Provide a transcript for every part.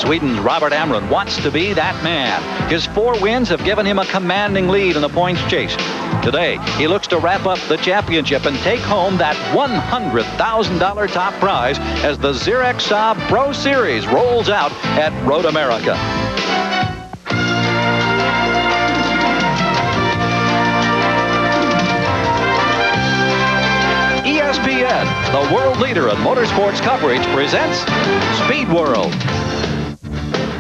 Sweden's Robert Amren wants to be that man. His 4 wins have given him a commanding lead in the points chase. Today, he looks to wrap up the championship and take home that $100,000 top prize as the Xerox Saab Pro Series rolls out at Road America. ESPN, the world leader in motorsports coverage, presents Speed World.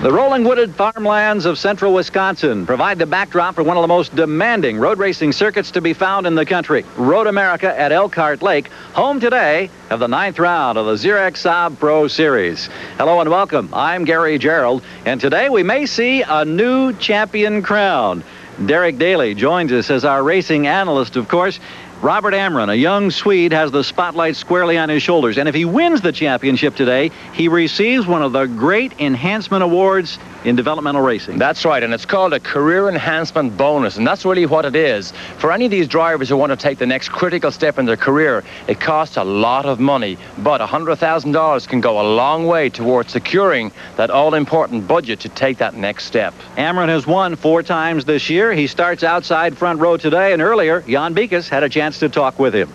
The rolling wooded farmlands of central Wisconsin provide the backdrop for one of the most demanding road racing circuits to be found in the country. Road America at Elkhart Lake, home today of the 9th round of the Xerox Saab Pro Series. Hello and welcome. I'm Gary Gerald, and today we may see a new champion crowned. Derek Daly joins us as our racing analyst, of course. Robert Amren, a young Swede, has the spotlight squarely on his shoulders. And if he wins the championship today, he receives one of the great enhancement awards in developmental racing. That's right, and it's called a career enhancement bonus, and that's really what it is. For any of these drivers who want to take the next critical step in their career, it costs a lot of money, but $100,000 can go a long way towards securing that all-important budget to take that next step. Amren has won 4 times this year. He starts outside front row today, and earlier, Jan Beekes had a chance to talk with him.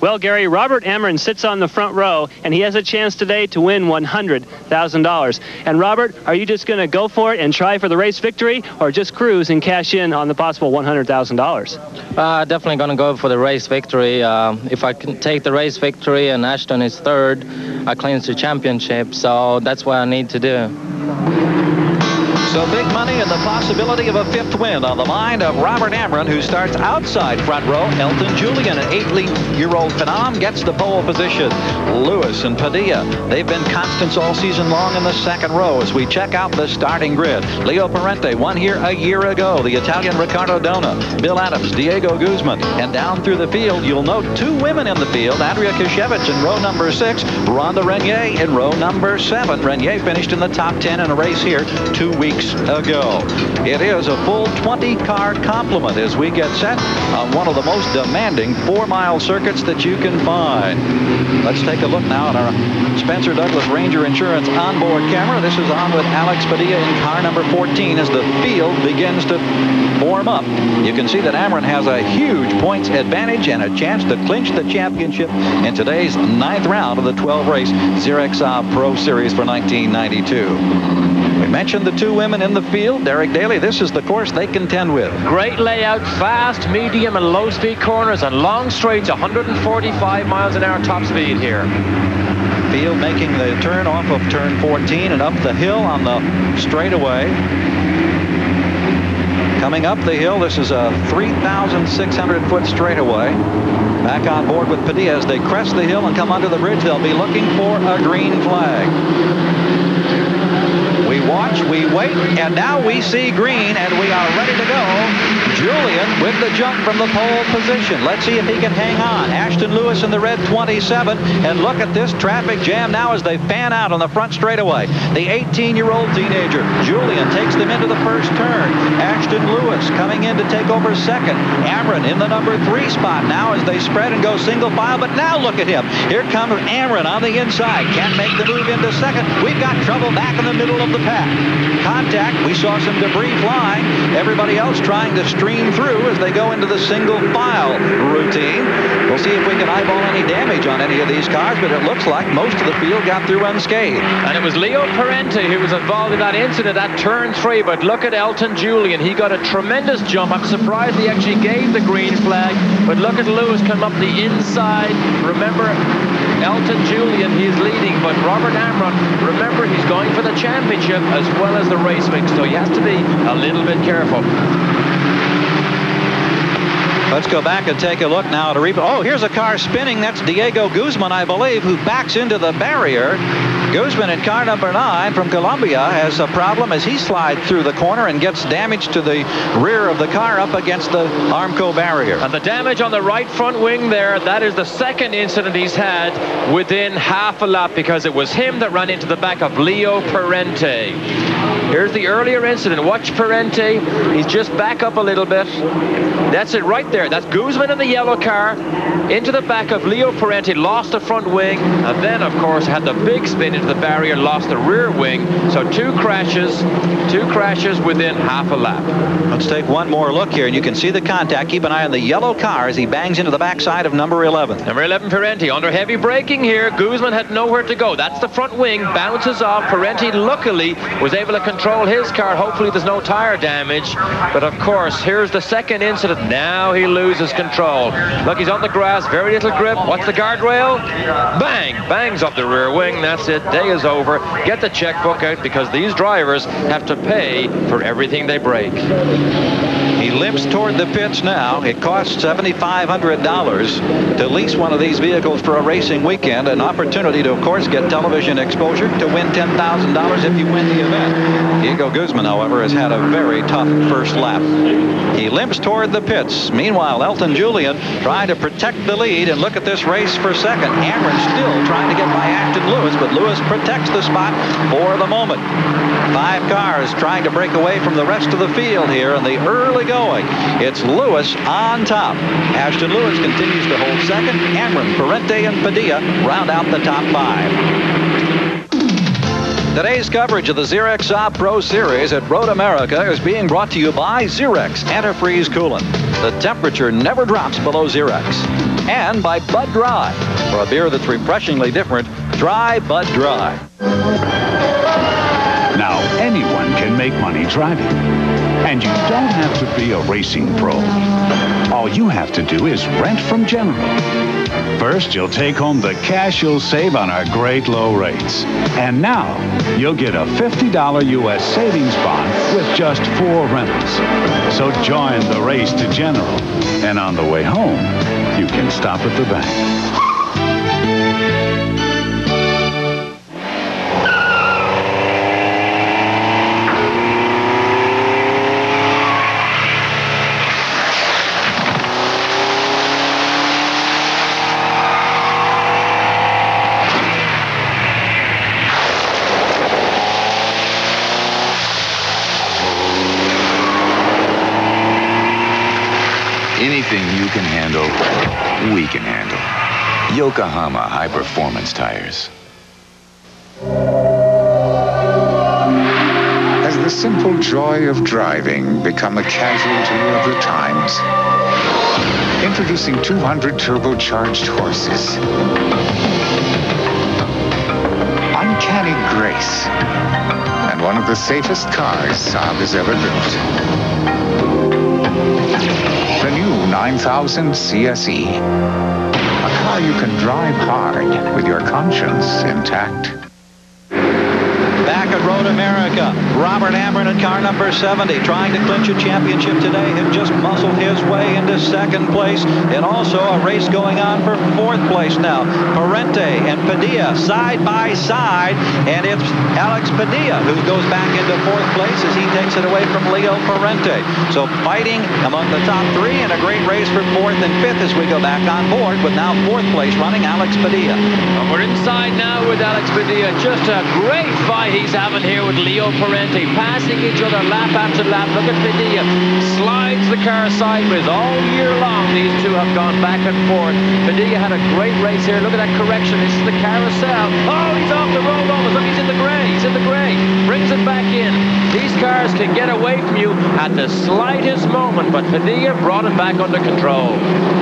Well, Gary, Robert Amren sits on the front row, and he has a chance today to win $100,000. And Robert, are you just going to go for it and try for the race victory, or just cruise and cash in on the possible $100,000? Definitely going to go for the race victory. If I can take the race victory and Ashton is 3rd, I clinch the championship, so that's what I need to do. So big money and the possibility of a 5th win on the mind of Robert Amren, who starts outside front row. Elton Julien, an 8-year-old phenom, gets the pole position. Lewis and Padilla, they've been constants all season long in the 2nd row as we check out the starting grid. Leo Parente won here a year ago. The Italian Riccardo Dona, Bill Adams, Diego Guzman. And down through the field, you'll note 2 women in the field. Andrea Kashevich in row number 6, Rhonda Renier in row number 7. Renier finished in the top 10 in a race here 2 weeks ago. It is a full 20-car complement as we get set on one of the most demanding 4-mile circuits that you can find. Let's take a look now at our Spencer Douglas Ranger Insurance onboard camera. This is on with Alex Padilla in car number 14 as the field begins to form up. You can see that Amren has a huge points advantage and a chance to clinch the championship in today's 9th round of the 12-race Xerox Saab Pro Series for 1992. We mentioned the 2 women in the field. Derek Daly, this is the course they contend with. Great layout, fast, medium, and low-speed corners, and long straights, 145 miles an hour top speed here. Field making the turn off of turn 14 and up the hill on the straightaway. Coming up the hill, this is a 3,600-foot straightaway. Back on board with Padilla as they crest the hill and come under the bridge. They'll be looking for a green flag. We watch, we wait, and now we see green, and we are ready to go. Julien with the jump from the pole position. Let's see if he can hang on. Ashton Lewis in the red 27, and look at this traffic jam now as they fan out on the front straightaway. The 18-year-old teenager, Julien, takes them into the first turn. Ashton Lewis coming in to take over 2nd. Amren in the number 3 spot now as they spread and go single file, but now look at him. Here comes Amren on the inside. Can't make the move into 2nd. We've got trouble back in the middle of the pack. Contact, we saw some debris flying. Everybody else trying to stream through as they go into the single file routine. We'll see if we can eyeball any damage on any of these cars, but it looks like most of the field got through unscathed. And it was Leo Parente who was involved in that incident at turn 3, but look at Elton Julien. He got a tremendous jump. I'm surprised he actually gave the green flag, but look at Lewis come up the inside. Remember, Elton Julien, he's leading, but Robert Amren, remember, he's going for the championship as well as the race mix, so he has to be a little bit careful. Let's go back and take a look now at a replay. Oh, here's a car spinning. That's Diego Guzman, I believe, who backs into the barrier. Guzman in car number 9 from Colombia has a problem as he slides through the corner and gets damage to the rear of the car up against the Armco barrier. And the damage on the right front wing there, that is the 2nd incident he's had within half a lap, because it was him that ran into the back of Leo Parente. Here's the earlier incident. Watch Parente. He's just back up a little bit. That's it right there. That's Guzman in the yellow car into the back of Leo Parente, lost the front wing, and then, of course, had the big spin into into the barrier, lost the rear wing. So two crashes within half a lap. Let's take one more look here, and you can see the contact. Keep an eye on the yellow car as he bangs into the backside of number 11. Number 11, Parente, under heavy braking here. Guzman had nowhere to go. That's the front wing, bounces off. Parente, luckily, was able to control his car. Hopefully there's no tire damage. But of course, here's the second incident. Now he loses control. Look, he's on the grass, very little grip. What's the guardrail? Bang! Bangs up the rear wing. That's it. Day is over. Get the checkbook out, because these drivers have to pay for everything they break. He limps toward the pits now. It costs $7,500 to lease one of these vehicles for a racing weekend. An opportunity to, of course, get television exposure, to win $10,000 if you win the event. Diego Guzman, however, has had a very tough first lap. He limps toward the pits. Meanwhile, Elton Julien trying to protect the lead, and look at this race for second. Amren still trying to get by Ashton Lewis, but Lewis protects the spot for the moment. 5 cars trying to break away from the rest of the field here in the early going. It's Lewis on top. Ashton Lewis continues to hold second. Amren, Parente, and Padilla round out the top 5. Today's coverage of the Zerex Saab Pro Series at Road America is being brought to you by Zerex Antifreeze Coolant. The temperature never drops below Zerex. And by Bud Dry. For a beer that's refreshingly different, try Bud Dry. Now anyone can make money driving. And you don't have to be a racing pro. All you have to do is rent from General. First, you'll take home the cash you'll save on our great low rates. And now, you'll get a $50 U.S. savings bond with just 4 rentals. So join the race to General. And on the way home, you can stop at the bank. Anything you can handle, we can handle. Yokohama High Performance Tires. Has the simple joy of driving become a casualty of the times? Introducing 200 turbocharged horses. Uncanny grace. And one of the safest cars Saab has ever built. The new 9000 CSE. A car you can drive hard with your conscience intact. Back at Road America, Robert Amren in car number 70, trying to clinch a championship today, had just muscled his way into second place, and also a race going on for 4th place now. Parente and Padilla side by side, and it's Alex Padilla who goes back into 4th place as he takes it away from Leo Parente. So fighting among the top 3, and a great race for 4th and 5th as we go back on board, with now 4th place running Alex Padilla. And we're inside now with Alex Padilla. Just a great fight he's having here with Leo Parente, passing each other lap after lap. Look at Padilla, slides the car sideways. All year long these two have gone back and forth. Padilla had a great race here. Look at that correction. This is the carousel. Oh, he's off the road almost. Look, he's in the gray. He's in the gray. Brings it back in. These cars can get away from you at the slightest moment, but Padilla brought it back under control.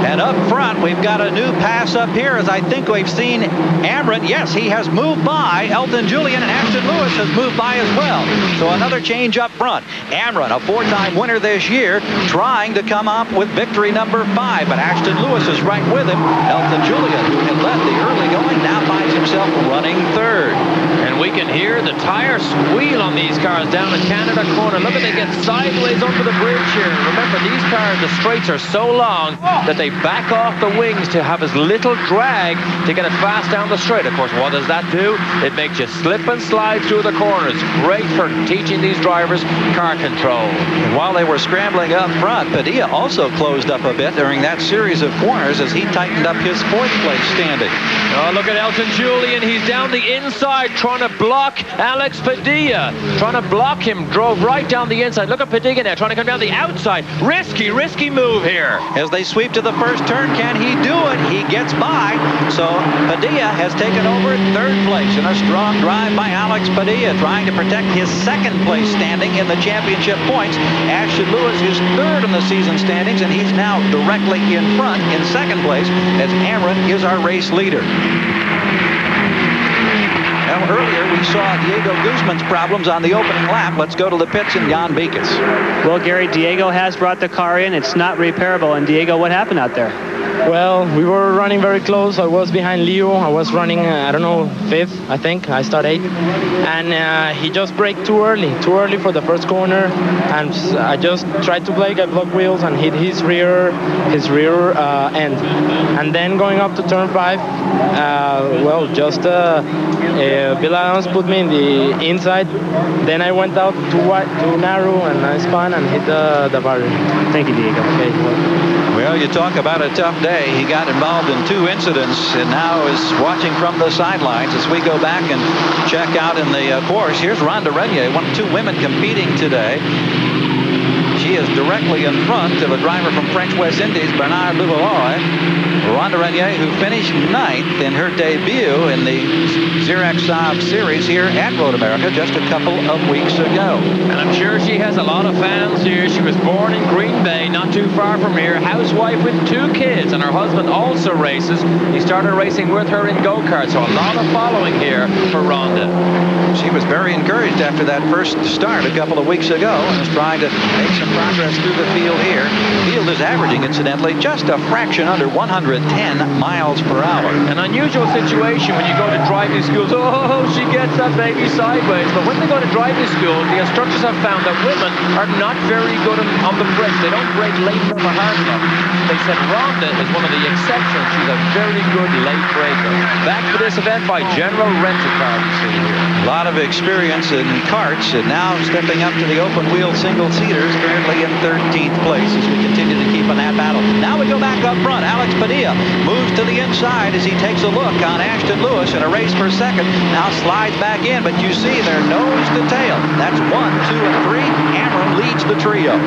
And up front, we've got a new pass up here, as I think we've seen Amren. Yes, he has moved by Elton Julien, and Ashton Lewis has moved by as well. So another change up front. Amren, a 4-time winner this year, trying to come up with victory number 5, but Ashton Lewis is right with him. Elton Julien, who had led the early going, now finds himself running 3rd. And we can hear the tire squeal on these cars down the Canada corner. Look at, they get sideways under the bridge here. Remember, these cars, the straights are so long that they back off the wings to have as little drag to get it fast down the straight. Of course, what does that do? It makes you slip and slide through the corners. Great for teaching these drivers car control. And while they were scrambling up front, Padilla also closed up a bit during that series of corners as he tightened up his 4th place standing. Oh, look at Elton Julien. He's down the inside trying to block Alex Padilla. Trying to block him. him, drove right down the inside. Look at Padilla now, trying to come down the outside. Risky move here. As they sweep to the first turn, can he do it? He gets by. So Padilla has taken over third place in a strong drive by Alex Padilla, trying to protect his second place standing in the championship points. Ashton Lewis is third in the season standings, and he's now directly in front in second place, as Amren is our race leader. Now, earlier we saw Diego Guzman's problems on the opening lap. Let's go to the pits and Jan Beekes. Well, Gary, Diego has brought the car in. It's not repairable. And Diego, what happened out there? Well, we were running very close. I was behind Leo. I was running, I don't know, 5th, I think. I started 8th. And he just braked too early for the first corner. And I just tried to brake at block wheels and hit his rear end. And then going up to turn 5, Bill Adams put me in the inside. Then I went out too narrow, and I spun and hit the barrier. Thank you, Diego. Okay, well, you talk about a tough day. He got involved in 2 incidents and now is watching from the sidelines as we go back and check out in the course. Here's Rhonda Renier, one of 2 women competing today. She is directly in front of a driver from French West Indies, Bernard Louveloy. Rhonda Renier, who finished 9th in her debut in the Xerox Saab series here at Road America just a couple of weeks ago. And I'm sure she has a lot of fans here. She was born in Green Bay, not too far from here. Housewife with 2 kids, and her husband also races. He started racing with her in go-karts, so a lot of following here for Rhonda. She was very encouraged after that first start a couple of weeks ago and is trying to make some progress through the field here. The field is averaging, incidentally, just a fraction under 110 miles per hour. An unusual situation when you go to driving schools. Oh, she gets that baby sideways. But when they go to driving school, the instructors have found that women are not very good on the brakes. They don't brake late enough or hard enough. They said Rhonda is one of the exceptions. She's a very good late braker. Back to this event by General Rent-A-Car, you see here. A lot of experience in karts, and now stepping up to the open-wheel single-seaters, currently in 13th place as we continue to keep in that battle. Now we go back up front. Alex Padilla moves to the inside as he takes a look on Ashton Lewis in a race for second. Now slides back in, but you see they're nose to tail. That's 1, 2, and 3. Amren leads the trio.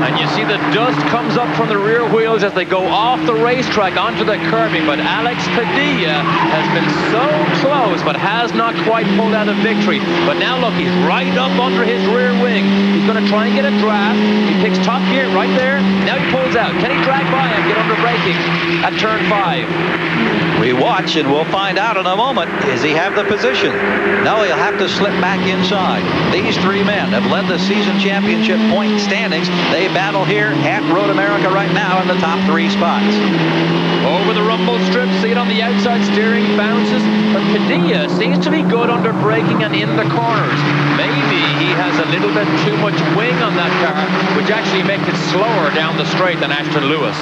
And you see the dust comes up from the rear wheels as they go off the racetrack onto the curbing. But Alex Padilla has been so close, but has not quite pulled out a victory. But now look, he's right up under his rear wing. He's going to try and get a draft. He picks top gear right there. Now he pulls out. Can he drag by and get under braking at turn 5? We watch and we'll find out in a moment. Does he have the position? No, he'll have to slip back inside. These 3 men have led the season championship point standings. They battle here at Road America right now in the top 3 spots. Over the rumble strip, see it on the outside, steering bounces. But Padilla seems to be good under braking and in the corners. Maybe he has a little bit too much wing on that car, which actually makes it slower down the straight than Ashton Lewis.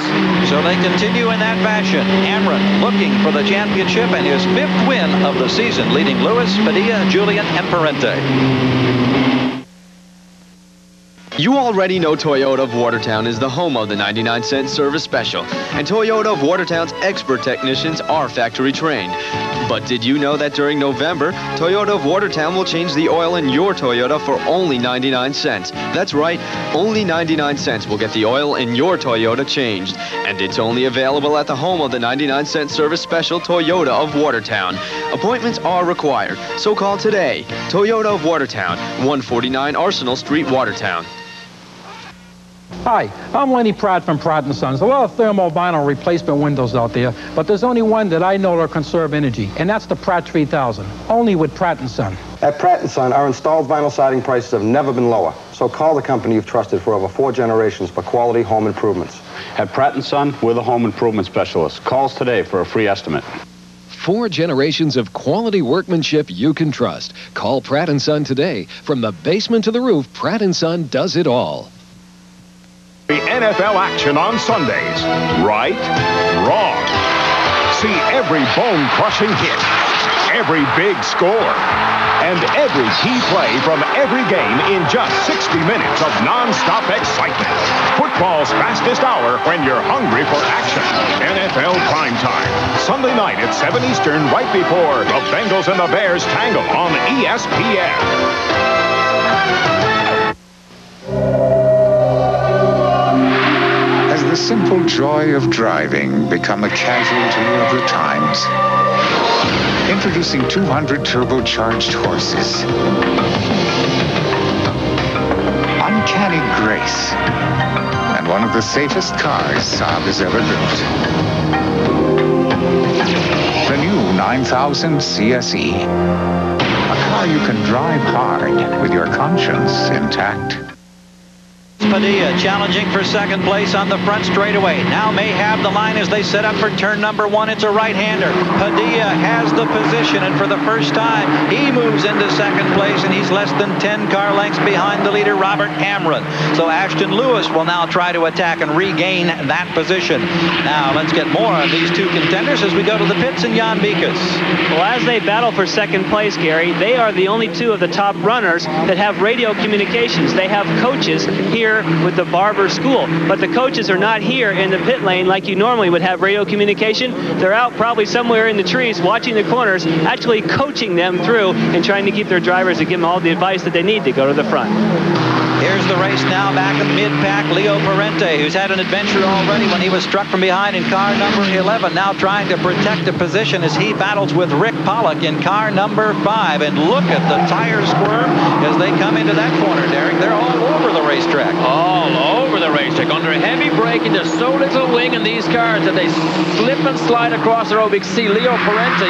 So they continue in that fashion. Amren looking for the championship and his 5th win of the season, leading Lewis, Padilla, Julien, and Parente. You already know Toyota of Watertown is the home of the 99-cent service special, and Toyota of Watertown's expert technicians are factory trained. But did you know that during November, Toyota of Watertown will change the oil in your Toyota for only 99 cents? That's right, only 99 cents will get the oil in your Toyota changed. And it's only available at the home of the 99-cent service special, Toyota of Watertown. Appointments are required, so call today. Toyota of Watertown, 149 Arsenal Street, Watertown. Hi, I'm Lenny Pratt from Pratt & Sons. A lot of thermal-vinyl replacement windows out there, but there's only one that I know will conserve energy, and that's the Pratt 3000, only with Pratt & Son. At Pratt & Son, our installed vinyl siding prices have never been lower, so call the company you've trusted for over 4 generations for quality home improvements. At Pratt & Son, we're the home improvement specialists. Call us today for a free estimate. 4 generations of quality workmanship you can trust. Call Pratt & Son today. From the basement to the roof, Pratt & Son does it all. The NFL action on Sundays. Right, wrong. See every bone-crushing hit, every big score, and every key play from every game in just 60 minutes of non-stop excitement. Football's fastest hour when you're hungry for action. NFL Primetime. Sunday night at 7 Eastern, right before the Bengals and the Bears tangle on ESPN. simple joy of driving become a casualty of the times? Introducing 200 turbocharged horses. Uncanny grace. And one of the safest cars Saab has ever built. The new 9000 CSE. A car you can drive hard with your conscience intact. Padilla challenging for second place on the front straightaway. Now may have the line as they set up for turn number 1. It's a right-hander. Padilla has the position, and for the first time, he moves into second place, and he's less than 10 car lengths behind the leader, Robert Amren. So Ashton Lewis will now try to attack and regain that position. Now let's get more of these two contenders as we go to the pits in Jan Beekes. Well, as they battle for second place, Gary, they are the only two of the top runners that have radio communications. They have coaches here with the Barber school, but the coaches are not here in the pit lane like you normally would have radio communication. They're out probably somewhere in the trees watching the corners, actually coaching them through and trying to keep their drivers and give them all the advice that they need to go to the front. Here's the race now back in mid-pack. Leo Parente, who's had an adventure already when he was struck from behind in car number 11, now trying to protect a position as he battles with Rick Pollock in car number 5. And look at the tire squirm as they come into that corner, Derek. They're all over the racetrack. All over the racetrack. Under heavy braking, there's so little wing in these cars that they slip and slide across the road. We can see Leo Parente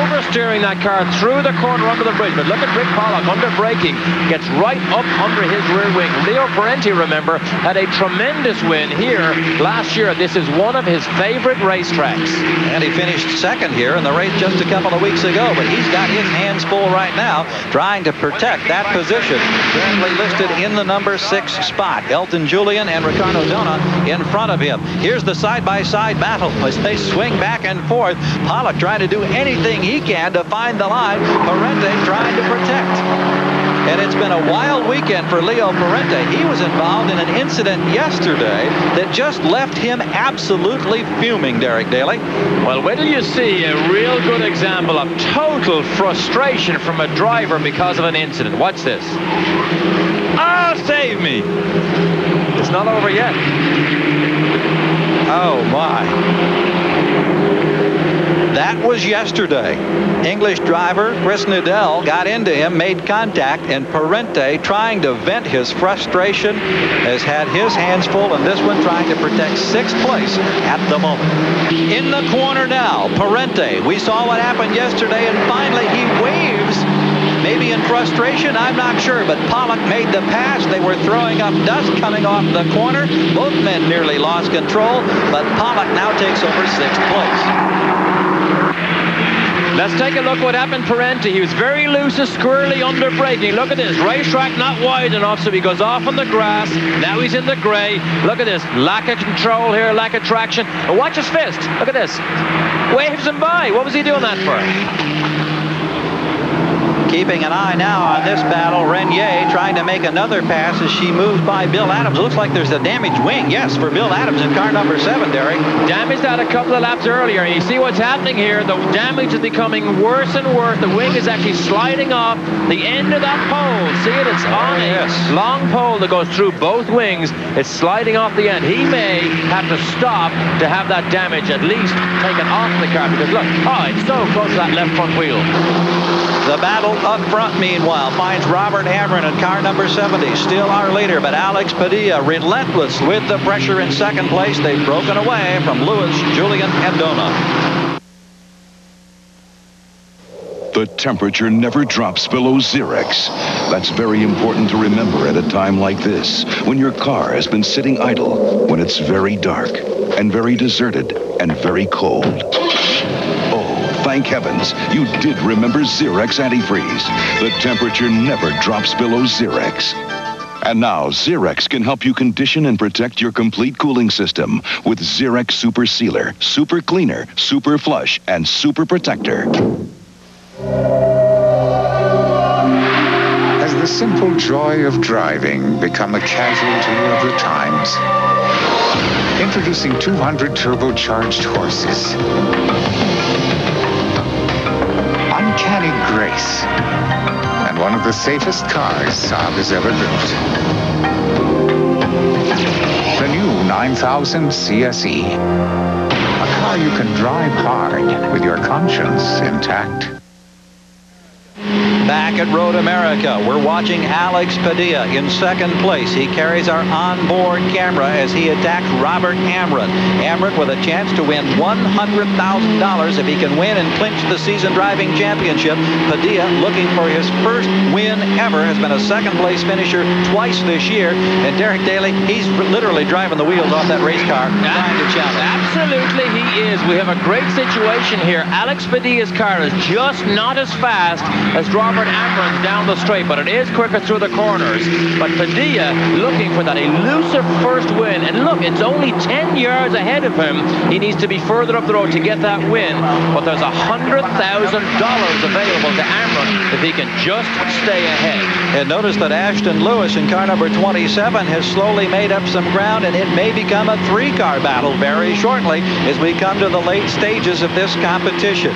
oversteering that car through the corner under the bridge. But look at Rick Pollock under braking, gets right up under his rear wing. Leo Parente, remember, had a tremendous win here last year. This is one of his favorite racetracks. And he finished second here in the race just a couple of weeks ago, but he's got his hands full right now trying to protect that position. Currently listed in the number 6 spot. Elton Julien and Ricardo Dona in front of him. Here's the side-by-side battle as they swing back and forth. Pollock trying to do anything he can to find the line. Parente trying to protect. And it's been a wild weekend for Leo Parente. He was involved in an incident yesterday that just left him absolutely fuming, Derek Daly. Well, wait till you see a real good example of total frustration from a driver because of an incident. Watch this. Ah, save me. It's not over yet. Oh, my. That was yesterday. English driver Chris Nadell got into him, made contact, and Parente, trying to vent his frustration, has had his hands full, and this one trying to protect 6th place at the moment. In the corner now, Parente. We saw what happened yesterday, and finally he waves. Maybe in frustration, I'm not sure, but Pollock made the pass. They were throwing up dust coming off the corner. Both men nearly lost control, but Pollock now takes over 6th place. Let's take a look what happened to Parente. He was very loose and squirrely under braking. Look at this. Racetrack not wide enough, so he goes off on the grass. Now he's in the gray. Look at this. Lack of control here, lack of traction. But watch his fist. Look at this. Waves him by. What was he doing that for? Keeping an eye now on this battle, Renier trying to make another pass as she moves by Bill Adams. Looks like there's a damaged wing, yes, for Bill Adams in car number 7, Derek. Damaged that a couple of laps earlier. You see what's happening here. The damage is becoming worse and worse. The wing is actually sliding off the end of that pole. See it? It's on a long pole that goes through both wings. It's sliding off the end. He may have to stop to have that damage at least taken off the car, because look, oh, it's so close to that left front wheel. The battle up front, meanwhile, finds Robert Amren in car number 70, still our leader, but Alex Padilla relentless with the pressure in 2nd place. They've broken away from Lewis, Julien, and Dona. The temperature never drops below Xerex. That's very important to remember at a time like this, when your car has been sitting idle, when it's very dark and very deserted and very cold. Thank heavens, you did remember Xerex antifreeze. The temperature never drops below Xerex. And now, Xerex can help you condition and protect your complete cooling system with Xerex Super Sealer, Super Cleaner, Super Flush, and Super Protector. Has the simple joy of driving become a casualty of the times? Introducing 200 turbocharged horses. Uncanny grace, and one of the safest cars Saab has ever built. The new 9000 CSE. A car you can drive hard with your conscience intact. Back at Road America, we're watching Alex Padilla in second place. He carries our onboard camera as he attacks Robert Amren. Amren with a chance to win $100,000 if he can win and clinch the season driving championship. Padilla, looking for his first win ever, has been a second place finisher twice this year. And Derek Daly, he's literally driving the wheels off that race car, trying to challenge. Absolutely, he is. We have a great situation here. Alex Padilla's car is just not as fast as Robert Amren's down the straight, but it is quicker through the corners. But Padilla looking for that elusive first win. And look, it's only 10 yards ahead of him. He needs to be further up the road to get that win. But there's $100,000 available to Amren if he can just stay ahead. And notice that Ashton Lewis in car number 27 has slowly made up some ground, and it may become a three-car battle very shortly as we come to the late stages of this competition.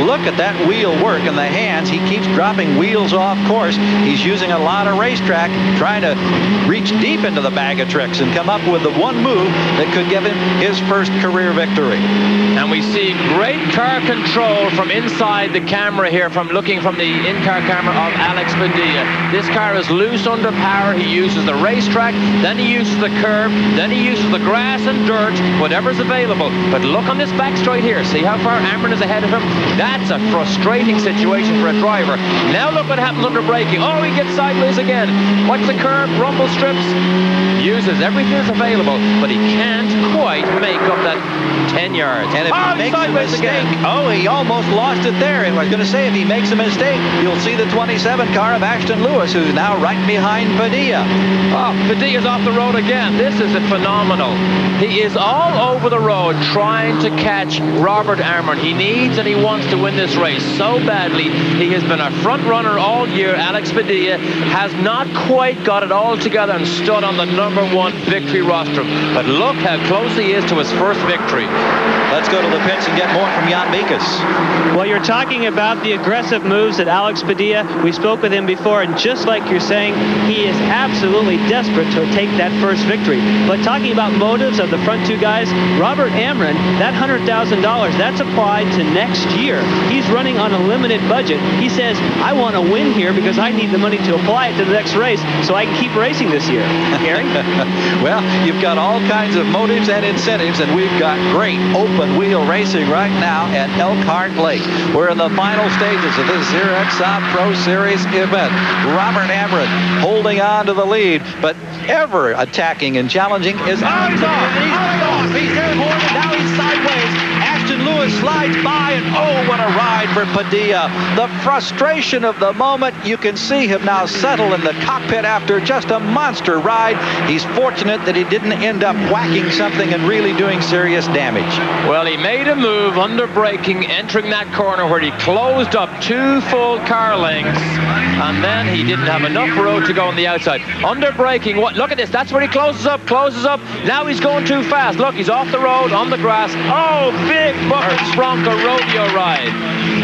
Look at that wheel work in the hands. He keeps dropping wheels off course. He's using a lot of racetrack, trying to reach deep into the bag of tricks and come up with the one move that could give him his first career victory. And we see great car control from inside the camera here, from looking from the in-car camera of Alex Padilla. This car is loose under power. He uses the racetrack, then he uses the curb, then he uses the grass and dirt, whatever's available. But look on this back straight here. See how far Amren is ahead of him? That's a frustrating situation for a driver. Now look what happens under braking. Oh, he gets sideways again. Watch the curb, rumble strips. Uses everything that's available, but he can't quite make up that 10 yards. And if he makes a mistake, he almost lost it there. And I was going to say, if he makes a mistake, you'll see the 27 car of Ashton Lewis, who's now right behind Padilla. Oh, Padilla's off the road again. This is phenomenal. He is all over the road trying to catch Robert Amren. He needs and he wants to win this race so badly. He has been a front runner all year. Alex Padilla has not quite got it all together and stood on the #1 victory rostrum. But look how close he is to his first victory. Let's go to the pits and get more from Jan Mikas. Well, you're talking about the aggressive moves that Alex Padilla. We spoke with him before, and just like you're saying, he is absolutely desperate to take that first victory. But talking about motives of the front two guys, Robert Amren, that $100,000, that's applied to next year. He's running on a limited budget. He says, I want to win here because I need the money to apply it to the next race so I can keep racing this year. Gary? Well, you've got all kinds of motives and incentives, and we've got great open wheel racing right now at Elkhart Lake. We're in the final stages of this Xerox Saab Pro Series event. Robert Amren holding on to the lead, but ever attacking and challenging is on top. He's airborne, and now he's sideways. Ashton Lewis slides by, and oh, what a ride for Padilla. The frustration of the moment. You can see him now settle in the cockpit after just a monster ride. He's fortunate that he didn't end up whacking something and really doing serious damage. Well, he made a move under braking, entering that corner where he closed up 2 full car lengths, and then he didn't have enough road to go on the outside. Under braking, look at this, that's where he closes up. Now he's going too fast. Look, he's off the road, on the grass. Oh, big buckets Bronco rodeo ride.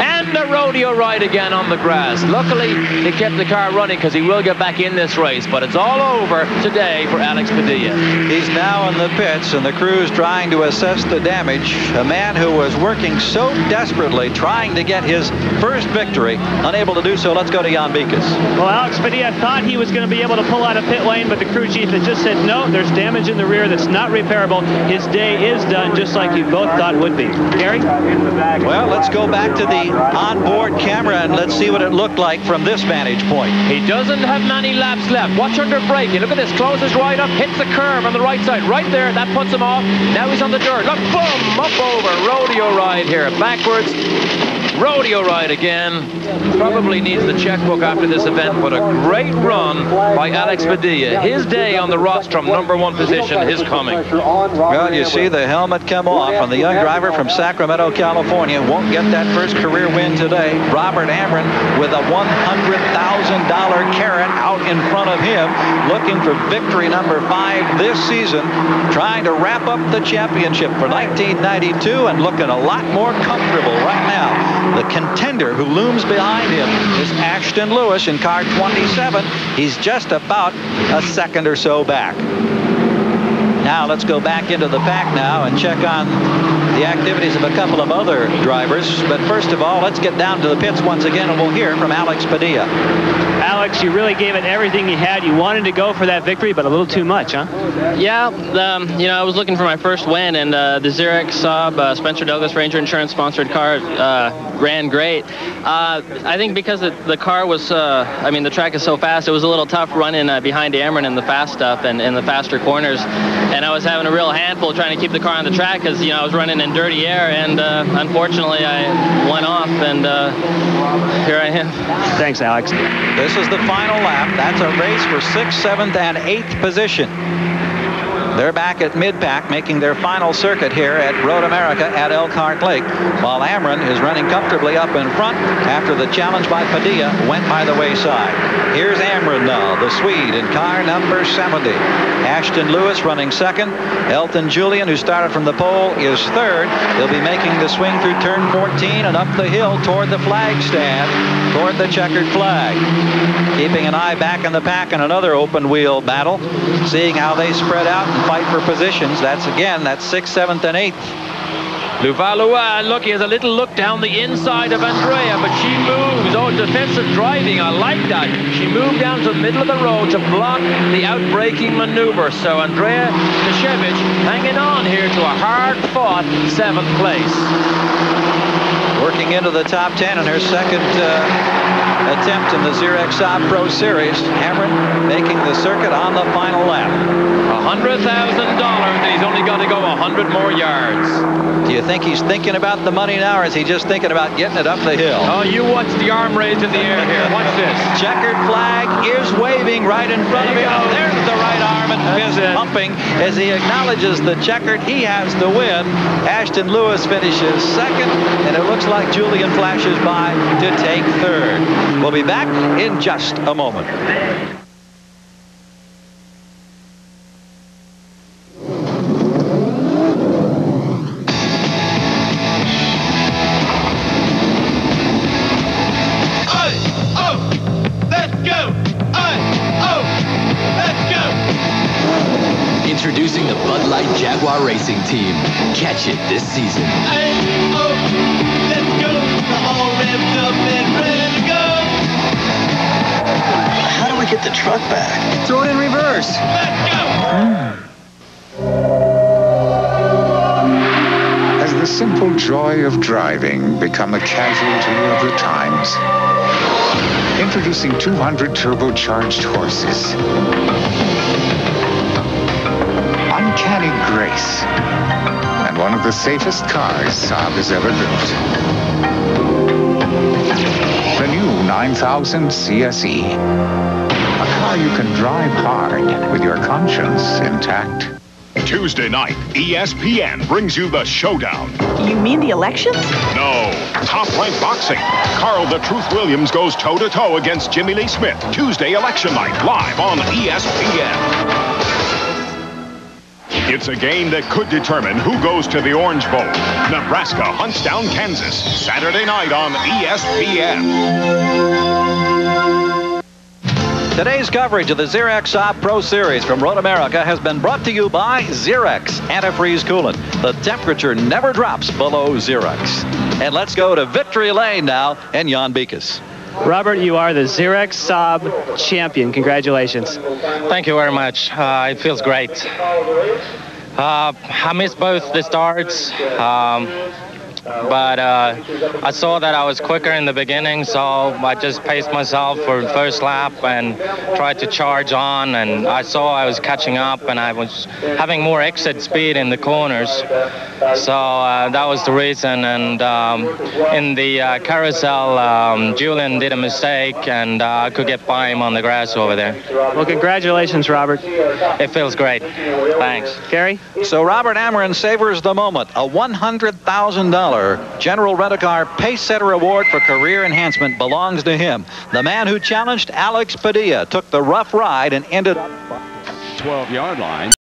And a rodeo ride again on the grass. Luckily, he kept the car running because he will get back in this race, but it's all over today for Alex Padilla. He's now in the pits, and the crew's trying to assess the damage. A man who was working so desperately trying to get his first victory, unable to do so. Let's go to Jan Mikas. Well, Alex Padilla thought he was going to be able to pull out of pit lane, but the crew chief had just said, no, there's damage in the rear that's not repairable. His day is done, just like you both thought it would be. Gary? Well, let's go back to the onboard camera and let's see what it looked like from this vantage point. He doesn't have many laps left. Watch under braking. Look at this. Closes right up, hits the curve on the right side. Right there. That puts him off. Now he's on the dirt. Look, boom, up over. Rodeo ride here. Backwards. Rodeo ride again. Probably needs the checkbook after this event, but a great run by Alex Padilla. His day on the rostrum, #1 position, is coming. Well, you see the helmet come off on the young driver from Sacramento, California. Won't get that first career win today. Robert Amren with a $100,000 carrot out in front of him, looking for victory number 5 this season, trying to wrap up the championship for 1992 and looking a lot more comfortable right now. The contender who looms behind him is Ashton Lewis in car 27. He's just about a second or so back. Now let's go back into the pack now and check on the activities of a couple of other drivers. But first of all, let's get down to the pits once again, and we'll hear from Alex Padilla. Alex, you really gave it everything you had. You wanted to go for that victory, but a little too much, huh? Yeah, you know, I was looking for my first win, and the Xerox Saab Spencer Douglas Ranger Insurance sponsored car ran great. I think because the car was, I mean, the track is so fast, it was a little tough running behind Amren in the fast stuff and in the faster corners. And I was having a real handful trying to keep the car on the track because, you know, I was running in dirty air, and unfortunately I went off, and here I am. Thanks, Alex. This is the final lap. That's a race for 6th, 7th, and 8th position. They're back at mid-pack, making their final circuit here at Road America at Elkhart Lake, while Amren is running comfortably up in front after the challenge by Padilla went by the wayside. Here's Amren now, the Swede, in car number 70. Ashton Lewis running second. Elton Julien, who started from the pole, is third. He'll be making the swing through turn 14 and up the hill toward the flag stand, toward the checkered flag. Keeping an eye back in the pack in another open wheel battle, seeing how they spread out and fight for positions. That's 6th, 7th, and 8th. Luvalua, look, he has a little look down the inside of Andrea, but she moves. Oh, defensive driving, I like that. She moved down to the middle of the road to block the outbraking maneuver. So Andrea Kashevich hanging on here to a hard-fought 7th place. Working into the top 10 in her second attempt in the Xerox Saab Pro Series. Amren making the circuit on the final lap. $100,000, and he's only got to go 100 more yards. Do you think he's thinking about the money now, or is he just thinking about getting it up the hill? Oh, you watch the arm raised in the air here. Watch this. Checkered flag is waving right in front of him. Oh, there's the right arm and fist pumping as he acknowledges the checkered. He has the win. Ashton Lewis finishes second, and it looks like Julien flashes by to take third. We'll be back in just a moment. Introducing the Bud Light Jaguar Racing Team. Catch it this season. Let's go. All revved up and ready to go. How do we get the truck back? Throw it in reverse. Let's go. Has the simple joy of driving become a casualty of the times? Introducing 200 turbocharged horses. Uncanny grace, and one of the safest cars Saab has ever built. The new 9000 CSE, a car you can drive hard with your conscience intact. Tuesday night, ESPN brings you the showdown. You mean the elections? No, top-ranked boxing. Carl the Truth Williams goes toe-to-toe against Jimmy Lee Smith. Tuesday election night, live on ESPN. It's a game that could determine who goes to the Orange Bowl. Nebraska hunts down Kansas. Saturday night on ESPN. Today's coverage of the Xerox Saab Pro Series from Road America has been brought to you by Xerox Antifreeze Coolant. The temperature never drops below Xerox. And let's go to Victory Lane now and Jan Beekes. Robert, you are the Xerox Saab champion. Congratulations. Thank you very much. It feels great. I missed both the starts, but I saw that I was quicker in the beginning, so I just paced myself for the first lap and tried to charge on, and I saw I was catching up, and I was having more exit speed in the corners. So that was the reason, and in the carousel, Julien did a mistake, and I could get by him on the grass over there. Well, congratulations, Robert. It feels great. Thanks. Gary? So Robert Amren savors the moment. A $100,000 General Rent-A-Car Pace Setter Award for career enhancement belongs to him. The man who challenged Alex Padilla took the rough ride and ended 12-yard line.